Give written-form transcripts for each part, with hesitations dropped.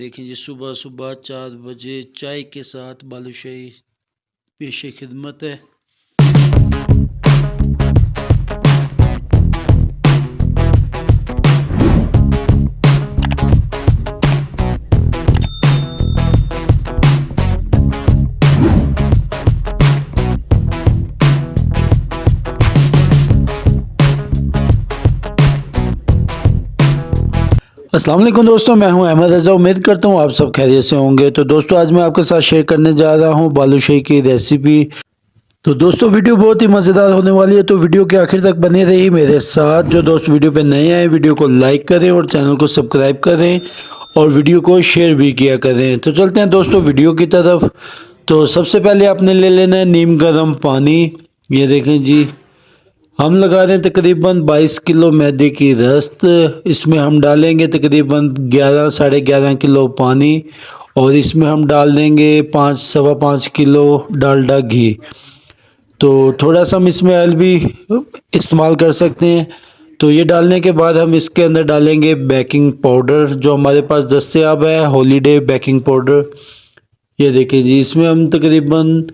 देखें जी, सुबह सुबह 4 बजे चाय के साथ बालूशाही पेश खिदमत है। अस्सलाम वालेकुम दोस्तों, मैं हूं अहमद रज़ा। उम्मीद करता हूं आप सब खैरियत से होंगे। तो दोस्तों, आज मैं आपके साथ शेयर करने जा रहा हूं बालूशाही की रेसिपी। तो दोस्तों, वीडियो बहुत ही मज़ेदार होने वाली है, तो वीडियो के आखिर तक बने रहिए मेरे साथ। जो दोस्त वीडियो पे नए आए, वीडियो को लाइक करें और चैनल को सब्सक्राइब करें और वीडियो को शेयर भी किया करें। तो चलते हैं दोस्तों वीडियो की तरफ। तो सबसे पहले आपने ले लेना है नीम गर्म पानी। ये देखें जी, हम लगा रहे हैं तकरीबन 22 किलो मैदे की रस्त। इसमें हम डालेंगे तकरीबन 11 साढ़े 11 किलो पानी और इसमें हम डाल देंगे 5 सवा 5 किलो डालडा घी। तो थोड़ा सा हम इसमें ऑयल भी इस्तेमाल कर सकते हैं। तो ये डालने के बाद हम इसके अंदर डालेंगे बेकिंग पाउडर, जो हमारे पास दस्तयाब है, हॉलीडे बेकिंग पाउडर। ये देखिए जी, इसमें हम तकरीबन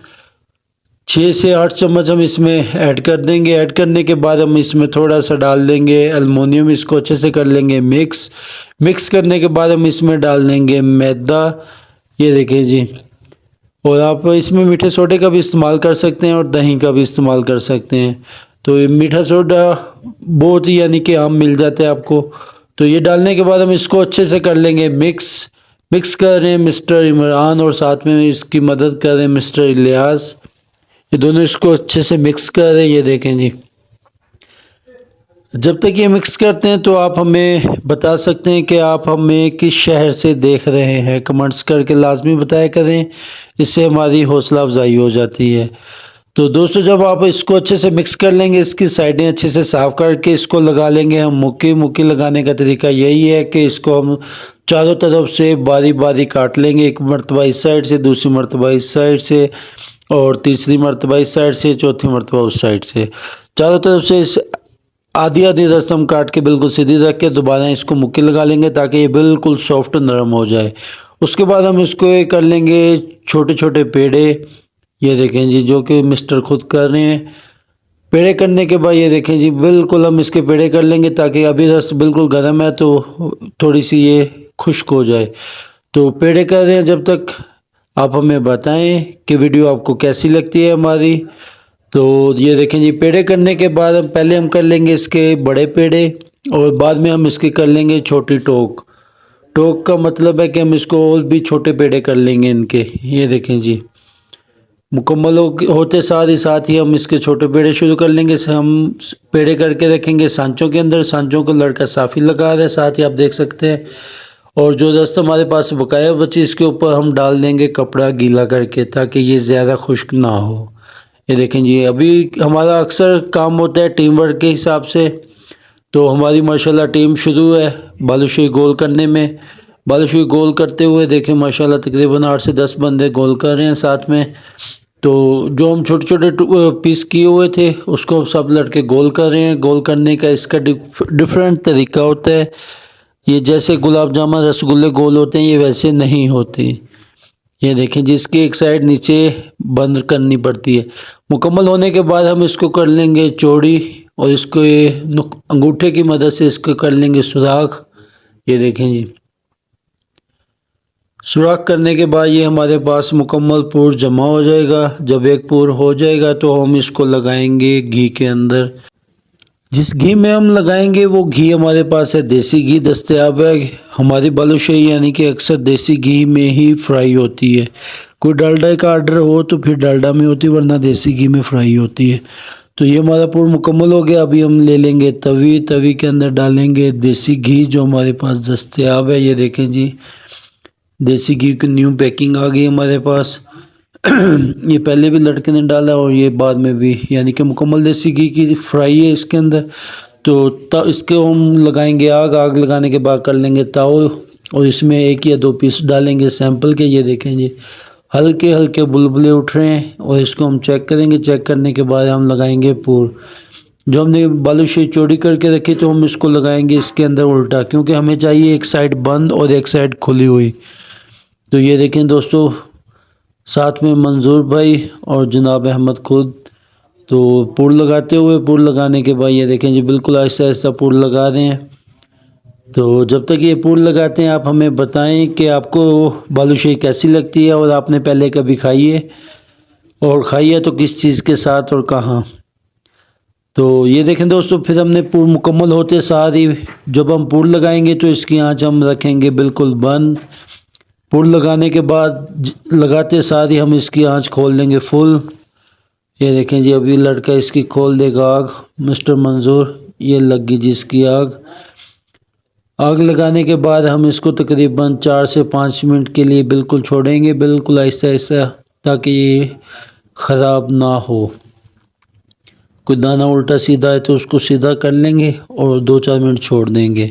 6 से 8 चम्मच हम इसमें ऐड कर देंगे। ऐड करने के बाद हम इसमें थोड़ा सा डाल देंगे एलुमिनियम। इसको अच्छे से कर लेंगे मिक्स करने के बाद हम इसमें डाल देंगे मैदा। ये देखिए जी, और आप इसमें मीठे सोडे का भी इस्तेमाल कर सकते हैं और दही का भी इस्तेमाल कर सकते हैं। तो ये मीठा सोडा बहुत ही यानी कि आम मिल जाता है आपको। तो ये डालने के बाद हम इसको अच्छे से कर लेंगे मिक्स कर रहे हैं मिस्टर इमरान और साथ में इसकी मदद कर रहे हैं मिस्टर इलियास। ये दोनों इसको अच्छे से मिक्स कर रहे हैं। ये देखें जी, जब तक ये मिक्स करते हैं तो आप हमें बता सकते हैं कि आप हमें किस शहर से देख रहे हैं। कमेंट्स करके लाजमी बताया करें, इससे हमारी हौसला अफजाई हो जाती है। तो दोस्तों, जब आप इसको अच्छे से मिक्स कर लेंगे, इसकी साइडें अच्छे से साफ़ करके इसको लगा लेंगे हम मुक्की लगाने का तरीका यही है कि इसको हम चारों तरफ से बारी बारी काट लेंगे। एक मरतबा इस साइड से, दूसरी मरतबा इस साइड से और तीसरी मरतबा इस साइड से, चौथी मरतबा उस साइड से। चारों तरफ से इस आधी आधी रस्म काट के बिल्कुल सीधी रख के दोबारा इसको मुक्की लगा लेंगे ताकि ये बिल्कुल सॉफ्ट नरम हो जाए। उसके बाद हम इसको ये कर लेंगे छोटे छोटे पेड़े। ये देखें जी, जो कि मिस्टर खुद कर रहे हैं। पेड़े करने के बाद ये देखें जी, बिल्कुल हम इसके पेड़े कर लेंगे ताकि अभी रस बिल्कुल गर्म है तो थोड़ी सी ये खुश्क हो जाए। तो पेड़े कर रहे हैं जब तक। आप हमें बताएं कि वीडियो आपको कैसी लगती है हमारी। तो ये देखें जी, पेड़े करने के बाद हम पहले हम कर लेंगे इसके बड़े पेड़े और बाद में हम इसके कर लेंगे छोटी टोक। टोक का मतलब है कि हम इसको और भी छोटे पेड़े कर लेंगे इनके। ये देखें जी, मुकम्मल होते साथ ही हम इसके छोटे पेड़े शुरू कर लेंगे। हम पेड़े करके रखेंगे सांचों के अंदर। सांचों को लड़का साफ़ी लगा रहा है, साथ ही आप देख सकते हैं। और जो दस्त हमारे पास बकाया बची, इसके ऊपर हम डाल देंगे कपड़ा गीला करके ताकि ये ज़्यादा खुश्क ना हो। ये देखें जी, अभी हमारा अक्सर काम होता है टीम वर्क के हिसाब से। तो हमारी माशाल्लाह टीम शुरू है बालूशाही गोल करने में। बालूशाही गोल करते हुए देखें माशाल्लाह तकरीबन 8 से 10 बंदे गोल कर रहे हैं साथ में। तो जो हम छोटे छोटे पीस किए हुए थे उसको सब लड़के गोल कर रहे हैं। गोल करने का इसका डिफरेंट तरीका होता है। ये जैसे गुलाब जामुन रसगुल्ले गोल होते हैं, ये वैसे नहीं होते। ये देखें, जिसकी एक साइड नीचे बंद करनी पड़ती है। मुकम्मल होने के बाद हम इसको कर लेंगे चौड़ी और इसको ये अंगूठे की मदद से इसको कर लेंगे सुराख। ये देखें जी, सुराख करने के बाद ये हमारे पास मुकम्मल पूर जमा हो जाएगा। जब एक पूर हो जाएगा तो हम इसको लगाएंगे घी के अंदर। जिस घी में हम लगाएंगे वो घी हमारे पास है देसी घी दस्तयाब है। हमारी बालूशाही यानी कि अक्सर देसी घी में ही फ्राई होती है। कोई डालडा का आर्डर हो तो फिर डालडा में होती है, वरना देसी घी में फ्राई होती है। तो ये हमारा पूरा मुकम्मल हो गया। अभी हम ले लेंगे तवी के अंदर डालेंगे देसी घी जो हमारे पास दस्तयाब है। ये देखें जी, देसी घी की न्यू पैकिंग आ गई हमारे पास। ये पहले भी लड़के ने डाला और ये बाद में भी, यानी कि मुकम्मल देसी घी की फ्राई है इसके अंदर। तो इसको हम लगाएंगे आग लगाने के बाद कर लेंगे ताव और इसमें 1 या 2 पीस डालेंगे सैंपल के। ये देखें जी, हल्के हल्के बुलबुले उठ रहे हैं और इसको हम चेक करेंगे। चेक करने के बाद हम लगाएंगे पूर। जो हमने बालूशाही चौड़ी करके रखी तो हम इसको लगाएंगे इसके अंदर उल्टा, क्योंकि हमें चाहिए एक साइड बंद और एक साइड खुली हुई। तो ये देखें दोस्तों, साथ में मंजूर भाई और जनाब अहमद खुद तो पुर लगाते हुए, पुर लगाने के बाद ये देखें जी बिल्कुल आहिस्ता आहिस्ता पुर लगा रहे हैं। तो जब तक ये पुर लगाते हैं आप हमें बताएं कि आपको बालूशाही कैसी लगती है और आपने पहले कभी खाई है, और खाई है तो किस चीज़ के साथ और कहाँ। तो ये देखें दोस्तों, फिर हमने पुर मुकम्मल होते साथ ही जब हम पुर लगाएंगे तो इसकी आंच हम रखेंगे बिल्कुल बंद। पुर लगाने के बाद लगाते साथ ही हम इसकी आंच खोल देंगे फुल। ये देखें जी, अभी लड़का इसकी खोल देगा आग, मिस्टर मंजूर। ये लग गई जी इसकी आग। आग लगाने के बाद हम इसको तकरीबन 4 से 5 मिनट के लिए बिल्कुल छोड़ेंगे, बिल्कुल आहिस्ता आहिस्ता, ताकि ये ख़राब ना हो। कोई दाना उल्टा सीधा है तो उसको सीधा कर लेंगे और 2-4 मिनट छोड़ देंगे।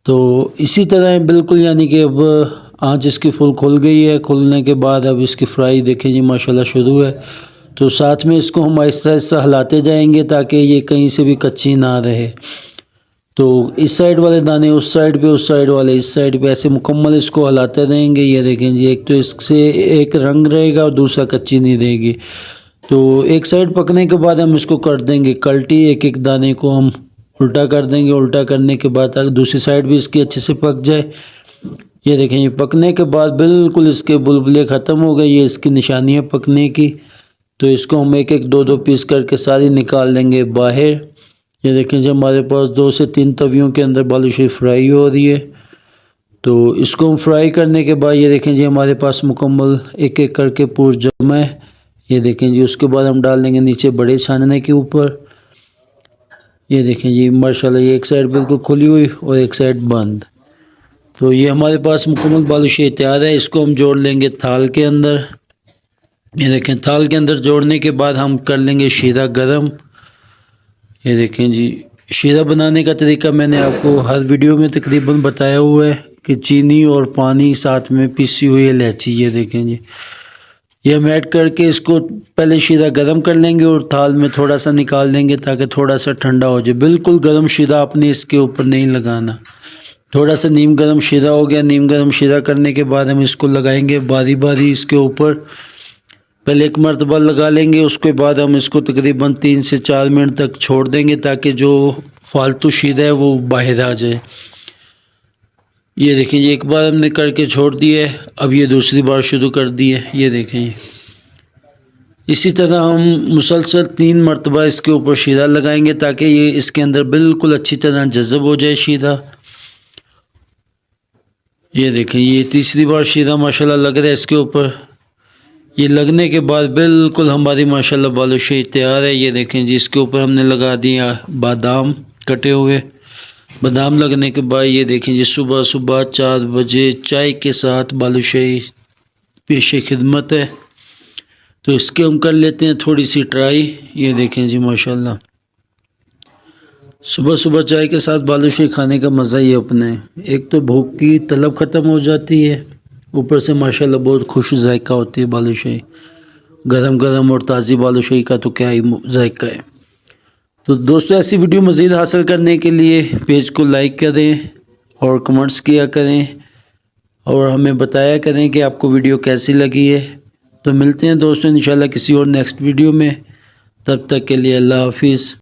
तो इसी तरह बिल्कुल, यानी कि अब आँच इसकी फुल खुल गई है। खुलने के बाद अब इसकी फ्राई देखें जी माशाल्लाह शुरू है। तो साथ में इसको हम आहिस्ता आहिस्ता हिलाते जाएंगे ताकि ये कहीं से भी कच्ची ना रहे। तो इस साइड वाले दाने उस साइड पे, उस साइड वाले इस साइड पे, ऐसे मुकम्मल इसको हिलाते रहेंगे। ये देखें जी, एक तो इससे एक रंग रहेगा और दूसरा कच्ची नहीं रहेगी। तो एक साइड पकने के बाद हम इसको कर देंगे कल्टी, एक एक दाने को हम उल्टा कर देंगे। उल्टा करने के बाद ताकि दूसरी साइड भी इसकी अच्छे से पक जाए। ये देखें, ये पकने के बाद बिल्कुल इसके बुलबुले ख़त्म हो गए, ये इसकी निशानी है पकने की। तो इसको हम एक एक 2-2 पीस करके सारी निकाल लेंगे बाहर। ये देखें जी, हमारे पास 2 से 3 तवियों के अंदर बालूशाही फ्राई हो रही है। तो इसको हम फ्राई करने के बाद ये देखें जी, हमारे पास मुकम्मल एक एक करके पूर जमा है। ये देखें जी, उसके बाद हम डाल देंगे नीचे बड़े छानने के ऊपर। ये देखें जी माशाल्लाह, ये एक साइड बिल्कुल खुली हुई और एक साइड बंद। तो ये हमारे पास मुकम्मल बालूशाही तैयार है। इसको हम जोड़ लेंगे थाल के अंदर। ये देखें, थाल के अंदर जोड़ने के बाद हम कर लेंगे शीरा गरम। ये देखें जी, शीरा बनाने का तरीका मैंने आपको हर वीडियो में तकरीबन बताया हुआ है कि चीनी और पानी साथ में पिसी हुई इलायची। ये देखें जी, ये हम ऐड करके इसको पहले शीरा गरम कर लेंगे और थाल में थोड़ा सा निकाल देंगे ताकि थोड़ा सा ठंडा हो जाए। बिल्कुल गरम शीरा आपने इसके ऊपर नहीं लगाना। थोड़ा सा नीम गरम शीरा हो गया। नीम गरम शीरा करने के बाद हम इसको लगाएंगे बारी बारी इसके ऊपर। पहले एक मरतबा लगा लेंगे, उसके बाद हम इसको तकरीबन 3 से 4 मिनट तक छोड़ देंगे ताकि जो फालतू शीरा है वो बाहर आ जाए। ये देखें, ये एक बार हमने करके छोड़ दिया है, अब ये दूसरी बार शुरू कर दी है। ये देखें, ये इसी तरह हम मुसलसल 3 मरतबा इसके ऊपर शीरा लगाएंगे ताकि ये इसके अंदर बिल्कुल अच्छी तरह जज़ब हो जाए शीरा। ये देखें, ये तीसरी बार शीरा माशाल्लाह लग रहा है इसके ऊपर। ये लगने के बाद बिल्कुल हमारी माशाल्लाह बालूशाही तैयार है। ये देखें जी, इसके ऊपर हमने लगा दिया बादाम कटे हुए। बादाम लगने के बाद ये देखें जी, सुबह सुबह 4 बजे चाय के साथ बालूशाही पेश खिदमत है। तो इसके हम कर लेते हैं थोड़ी सी ट्राई। ये देखें जी माशाल्लाह, सुबह सुबह चाय के साथ बालूशाही खाने का मज़ा ही अपने। एक तो भूख की तलब ख़त्म हो जाती है, ऊपर से माशाल्लाह बहुत खुश जायका होती है बालूशाही। गरम गरम और ताज़ी बालूशाही का तो क्या ही जायका है। तो दोस्तों, ऐसी वीडियो मज़ीद हासिल करने के लिए पेज को लाइक करें और कमेंट्स किया करें और हमें बताया करें कि आपको वीडियो कैसी लगी है। तो मिलते हैं दोस्तों इंशाल्लाह किसी और नेक्स्ट वीडियो में। तब तक के लिए अल्लाह हाफिज़।